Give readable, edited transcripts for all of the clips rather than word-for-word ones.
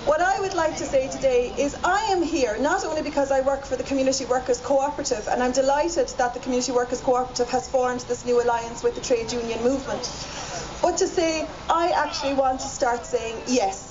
What I would like to say today is I am here not only because I work for the Community Workers Cooperative, and I'm delighted that the Community Workers Cooperative has formed this new alliance with the trade union movement, but to say I actually want to start saying yes.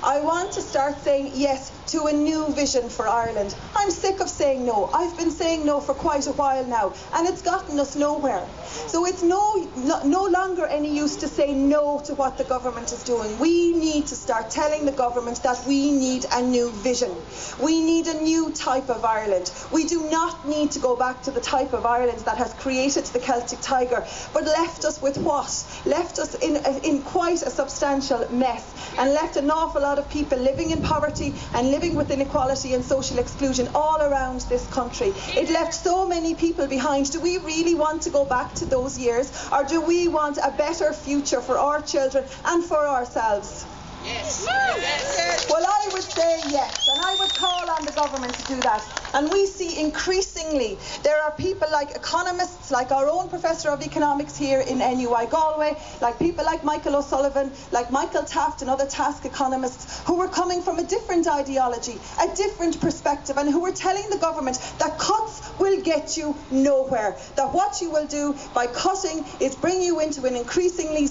I want to start saying yes to a new vision for Ireland. I'm sick of saying no. I've been saying no for quite a while now, and it's gotten us nowhere. So it's no longer any use to say no to what the government is doing. We need to start telling the government that we need a new vision. We need a new type of Ireland. We do not need to go back to the type of Ireland that has created the Celtic Tiger, but left us with what? Left us in quite a substantial mess, and left an awful lot of people living in poverty and living with inequality and social exclusion all around this country. It left so many people behind. Do we really want to go back to those years, or do we want a better future for our children and for ourselves? Yes. Well, I would say yes, and I would call on the government to do that. And we see increasingly there are people like economists, like our own Professor of Economics here in NUI Galway, like people like Michael O'Sullivan, like Michael Taft and other task economists, who were coming from a different ideology, a different perspective, and who were telling the government that cuts will get you nowhere, that what you will do by cutting is bring you into an increasingly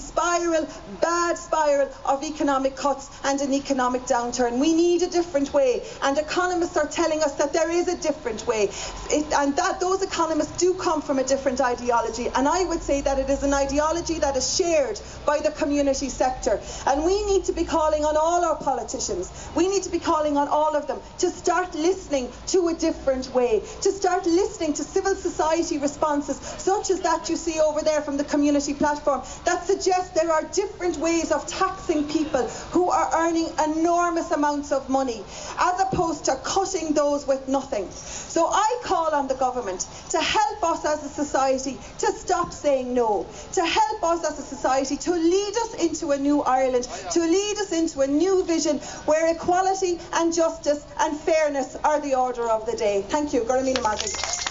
bad spiral of economic cuts and an economic downturn. We need a different way, and economists are telling us that there is a different way, and that those economists do come from a different ideology, and I would say that it is an ideology that is shared by the community sector. And we need to be calling on all our politicians, we need to be calling on all of them to start listening to a different way, to start listening to civil society responses such as that you see over there from the community platform, that suggest there are different ways of taxing people who are earning enormous amounts of money, as opposed to cutting those with nothing. So I call on the government to help us as a society to stop saying no, to help us as a society to lead us into a new Ireland, to lead us into a new vision where equality and justice and fairness are the order of the day. Thank you. Gormina Mazik.